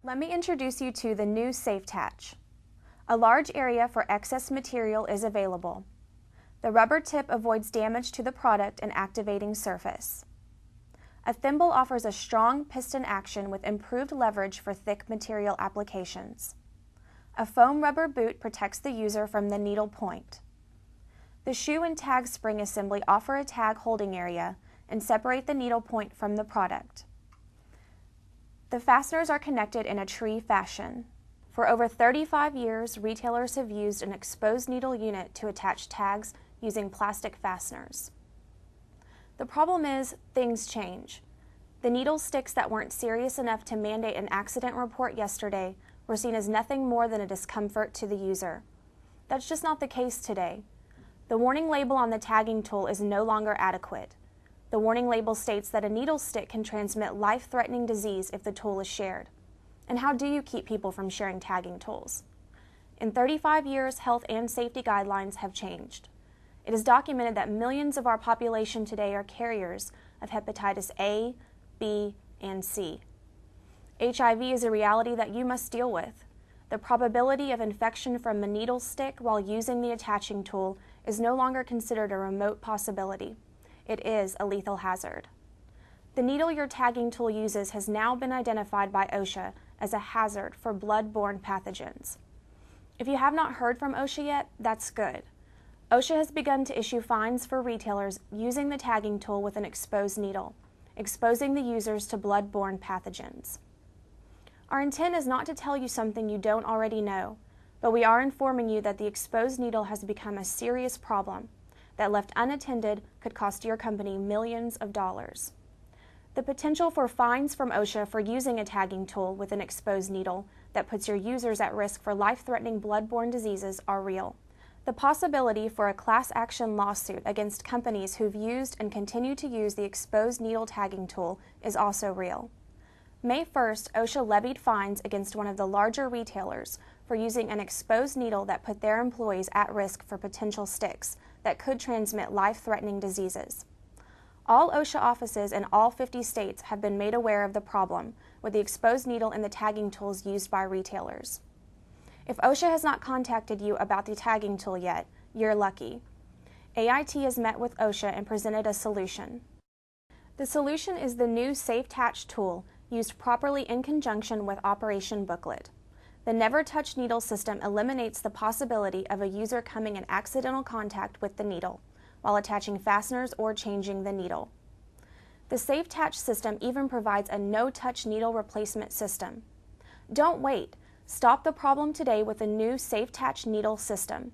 Let me introduce you to the new SafeTach. A large area for excess material is available. The rubber tip avoids damage to the product and activating surface. A thimble offers a strong piston action with improved leverage for thick material applications. A foam rubber boot protects the user from the needle point. The shoe and tag spring assembly offer a tag holding area and separate the needle point from the product. The fasteners are connected in a tree fashion. For over 35 years, retailers have used an exposed needle unit to attach tags using plastic fasteners. The problem is, things change. The needle sticks that weren't serious enough to mandate an accident report yesterday were seen as nothing more than a discomfort to the user. That's just not the case today. The warning label on the tagging tool is no longer adequate. The warning label states that a needle stick can transmit life-threatening disease if the tool is shared. And how do you keep people from sharing tagging tools? In 35 years, health and safety guidelines have changed. It is documented that millions of our population today are carriers of hepatitis A, B, and C. HIV is a reality that you must deal with. The probability of infection from a needle stick while using the attaching tool is no longer considered a remote possibility. It is a lethal hazard. The needle your tagging tool uses has now been identified by OSHA as a hazard for blood-borne pathogens. If you have not heard from OSHA yet, that's good. OSHA has begun to issue fines for retailers using the tagging tool with an exposed needle, exposing the users to blood-borne pathogens. Our intent is not to tell you something you don't already know, but we are informing you that the exposed needle has become a serious problem that, left unattended, could cost your company millions of dollars. The potential for fines from OSHA for using a tagging tool with an exposed needle that puts your users at risk for life-threatening blood-borne diseases are real. The possibility for a class action lawsuit against companies who've used and continue to use the exposed needle tagging tool is also real. May 1st, OSHA levied fines against one of the larger retailers for using an exposed needle that put their employees at risk for potential sticks that could transmit life-threatening diseases. All OSHA offices in all 50 states have been made aware of the problem with the exposed needle and the tagging tools used by retailers. If OSHA has not contacted you about the tagging tool yet, you're lucky. AIT has met with OSHA and presented a solution. The solution is the new SafeTach tool used properly in conjunction with Operation Booklet. The Never Touch Needle system eliminates the possibility of a user coming in accidental contact with the needle while attaching fasteners or changing the needle. The SafeTach system even provides a no-touch needle replacement system. Don't wait. Stop the problem today with the new SafeTach needle system.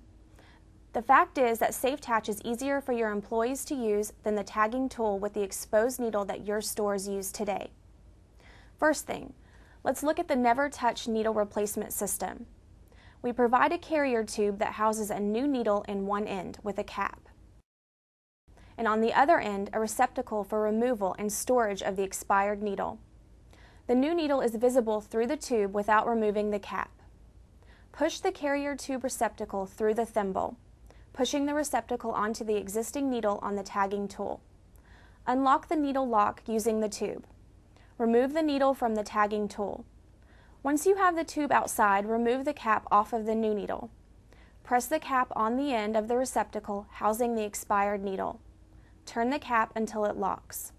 The fact is that SafeTach is easier for your employees to use than the tagging tool with the exposed needle that your stores use today. First thing, let's look at the Never Touch needle replacement system. We provide a carrier tube that houses a new needle in one end with a cap, and on the other end a receptacle for removal and storage of the expired needle. The new needle is visible through the tube without removing the cap. Push the carrier tube receptacle through the thimble, pushing the receptacle onto the existing needle on the tagging tool. Unlock the needle lock using the tube. Remove the needle from the tagging tool. Once you have the tube outside, remove the cap off of the new needle. Press the cap on the end of the receptacle housing the expired needle. Turn the cap until it locks.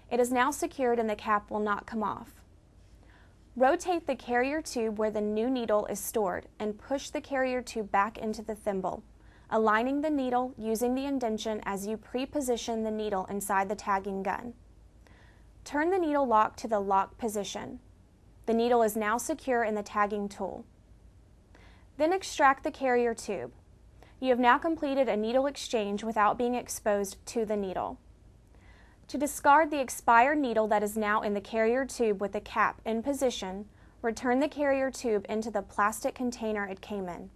It is now secured and the cap will not come off. Rotate the carrier tube where the new needle is stored and push the carrier tube back into the thimble, aligning the needle using the indention as you pre-position the needle inside the tagging gun. Turn the needle lock to the lock position. The needle is now secure in the tagging tool. Then extract the carrier tube. You have now completed a needle exchange without being exposed to the needle. To discard the expired needle that is now in the carrier tube with the cap in position, return the carrier tube into the plastic container it came in.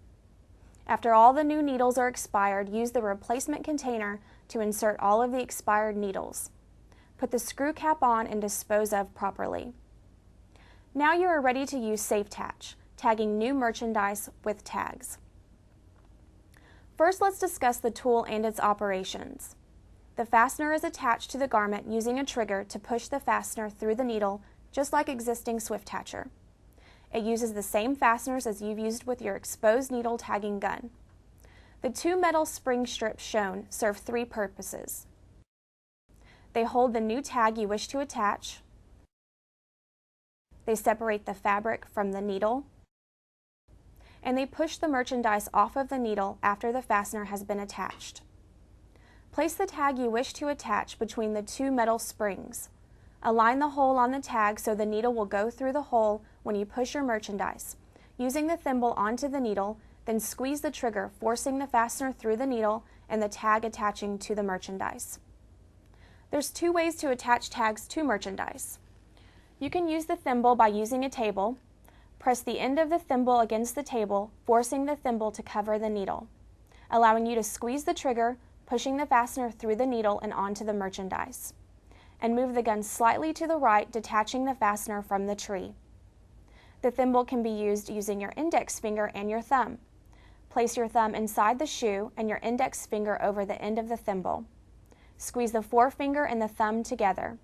After all the new needles are expired, use the replacement container to insert all of the expired needles. Put the screw cap on and dispose of properly. Now you are ready to use SafeTach, tagging new merchandise with tags. First, let's discuss the tool and its operations. The fastener is attached to the garment using a trigger to push the fastener through the needle, just like existing SwiftTacher. It uses the same fasteners as you've used with your exposed needle tagging gun. The two metal spring strips shown serve three purposes. They hold the new tag you wish to attach. They separate the fabric from the needle. And they push the merchandise off of the needle after the fastener has been attached. Place the tag you wish to attach between the two metal springs. Align the hole on the tag so the needle will go through the hole when you push your merchandise. Using the thimble onto the needle, then squeeze the trigger, forcing the fastener through the needle and the tag attaching to the merchandise. There's two ways to attach tags to merchandise. You can use the thimble by using a table. Press the end of the thimble against the table, forcing the thimble to cover the needle, allowing you to squeeze the trigger, pushing the fastener through the needle and onto the merchandise. And move the gun slightly to the right, detaching the fastener from the tree. The thimble can be used using your index finger and your thumb. Place your thumb inside the shoe and your index finger over the end of the thimble. Squeeze the forefinger and the thumb together.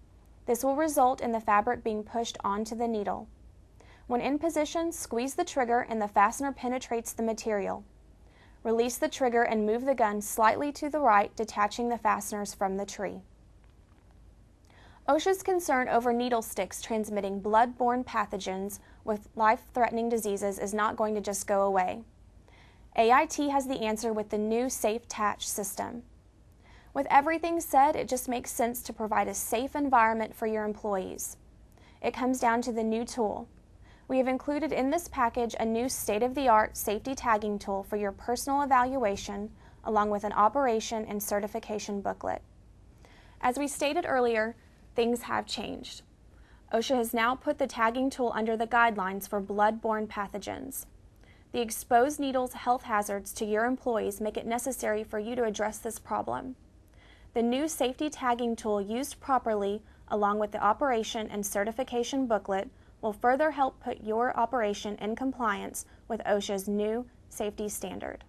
This will result in the fabric being pushed onto the needle. When in position, squeeze the trigger and the fastener penetrates the material. Release the trigger and move the gun slightly to the right, detaching the fasteners from the tree. OSHA's concern over needle sticks transmitting blood-borne pathogens with life-threatening diseases is not going to just go away. AIT has the answer with the new SafeTach system. With everything said, it just makes sense to provide a safe environment for your employees. It comes down to the new tool. We have included in this package a new state-of-the-art safety tagging tool for your personal evaluation, along with an operation and certification booklet. As we stated earlier, things have changed. OSHA has now put the tagging tool under the guidelines for blood-borne pathogens. The exposed needles health hazards to your employees make it necessary for you to address this problem. The new safety tagging tool used properly, along with the operation and certification booklet, will further help put your operation in compliance with OSHA's new safety standard.